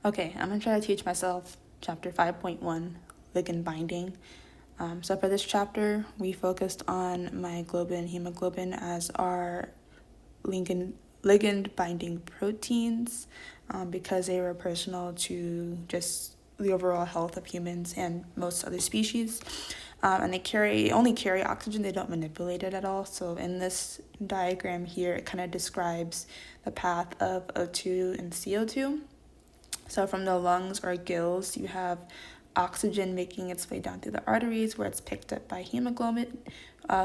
Okay, I'm going to try to teach myself chapter 5.1, ligand binding. So for this chapter, we focused on myoglobin and hemoglobin as our ligand binding proteins because they were personal to just the overall health of humans and most other species. And they only carry oxygen, they don't manipulate it at all. So in this diagram here, it kind of describes the path of O2 and CO2. So from the lungs or gills, you have oxygen making its way down through the arteries where it's picked up by hemoglobin,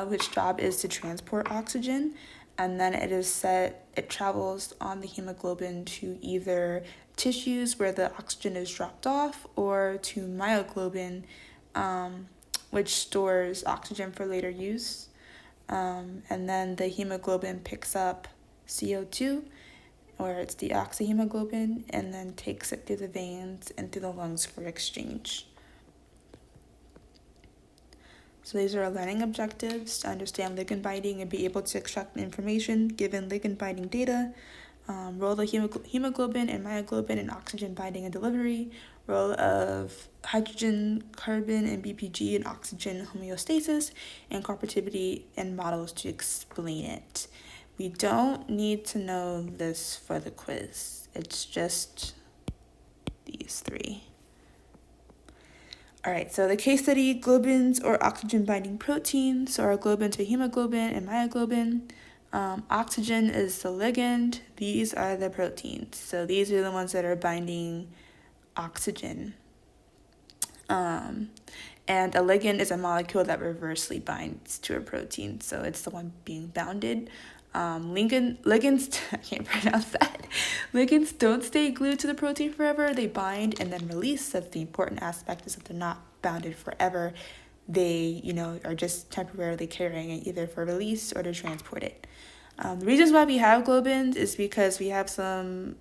which job is to transport oxygen. And then it travels on the hemoglobin to either tissues where the oxygen is dropped off or to myoglobin, which stores oxygen for later use. And then the hemoglobin picks up CO2, or it's deoxyhemoglobin, and then takes it through the veins and through the lungs for exchange. So these are our learning objectives: to understand ligand binding and be able to extract information given ligand binding data, role of hemoglobin and myoglobin in oxygen binding and delivery, role of hydrogen, carbon, and BPG in oxygen homeostasis, and cooperativity in models to explain it. We don't need to know this for the quiz. It's just these three. All right, so the case study: globins or oxygen binding proteins. So our globins are hemoglobin and myoglobin. Oxygen is the ligand. These are the proteins. So these are the ones that are binding oxygen. And a ligand is a molecule that reversely binds to a protein. So it's the one being bounded. Ligands, I can't pronounce that. Ligands don't stay glued to the protein forever. They bind and then release. That's the important aspect, is that they're not bounded forever. They, are just temporarily carrying it either for release or to transport it. The reasons why we have globins is because we have some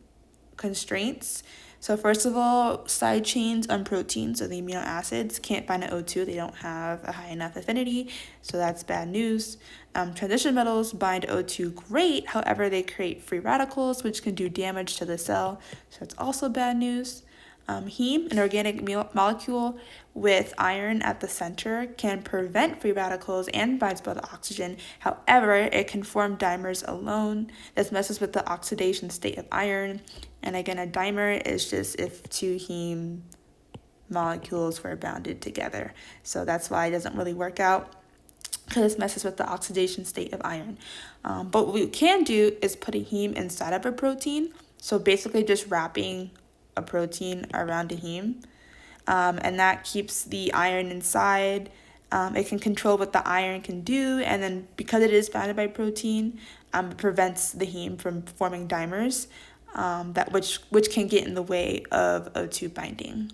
constraints. So first of all, side chains on proteins, so the amino acids, can't bind to O2. They don't have a high enough affinity, so that's bad news. Transition metals bind O2 great, however, they create free radicals, which can do damage to the cell, so that's also bad news. Heme, an organic molecule with iron at the center, can prevent free radicals and binds both oxygen. However, it can form dimers alone. This messes with the oxidation state of iron. And again, a dimer is just if two heme molecules were bounded together. So that's why it doesn't really work out, because it messes with the oxidation state of iron. But what we can do is put a heme inside of a protein. So basically just wrapping a protein around a heme. And that keeps the iron inside. It can control what the iron can do. And then because it is bounded by protein, it prevents the heme from forming dimers, which can get in the way of O2 binding.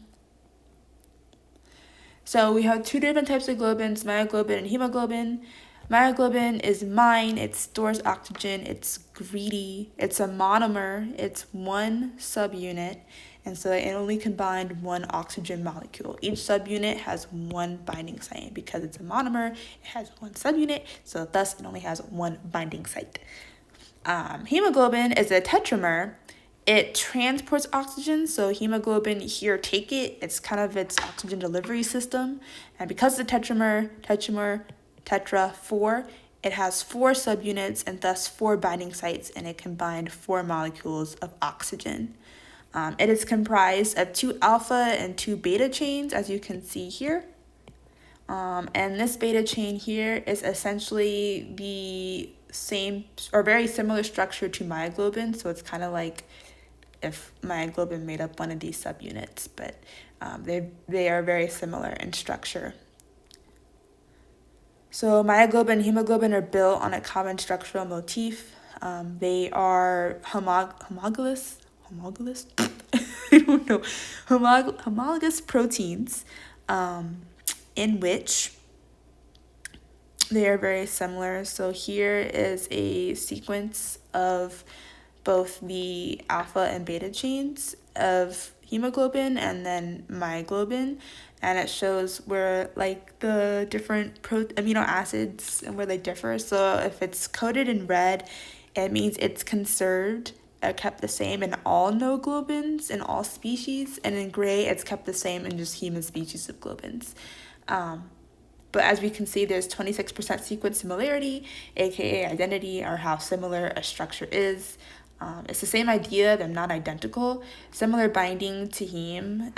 So we have two different types of globins, myoglobin and hemoglobin. Myoglobin is mine, it stores oxygen, it's greedy, it's a monomer, it's one subunit, and so it only can bind one oxygen molecule. Each subunit has one binding site. Because it's a monomer, it has one subunit, so thus it only has one binding site. Hemoglobin is a tetramer. It transports oxygen, so hemoglobin here, take it. It's kind of its oxygen delivery system. And because it's a tetra 4, it has 4 subunits and thus 4 binding sites, and it can bind 4 molecules of oxygen. It is comprised of 2 alpha and 2 beta chains, as you can see here. And this beta chain here is essentially the same or very similar structure to myoglobin, so it's kind of like if myoglobin made up one of these subunits, but they are very similar in structure. So myoglobin and hemoglobin are built on a common structural motif. They are homologous I don't know, homologous proteins, in which they are very similar. So here is a sequence of both the alpha and beta chains of hemoglobin and then myoglobin, and it shows where like the different amino acids and where they differ. So if it's coded in red, it means it's conserved are kept the same in all no globins in all species, and in gray it's kept the same in just human species of globins. But as we can see, there's 26% sequence similarity, aka identity, or how similar a structure is. It's the same idea, they're not identical. Similar binding to heme.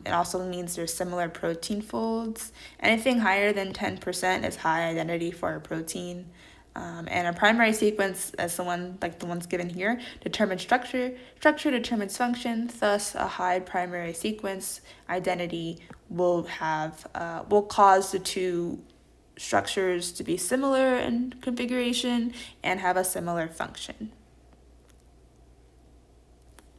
It also means there's similar protein folds. Anything higher than 10% is high identity for a protein. And a primary sequence, as the ones given here, determines structure. Structure determines function. Thus, a high primary sequence identity will cause the two structures to be similar in configuration and have a similar function.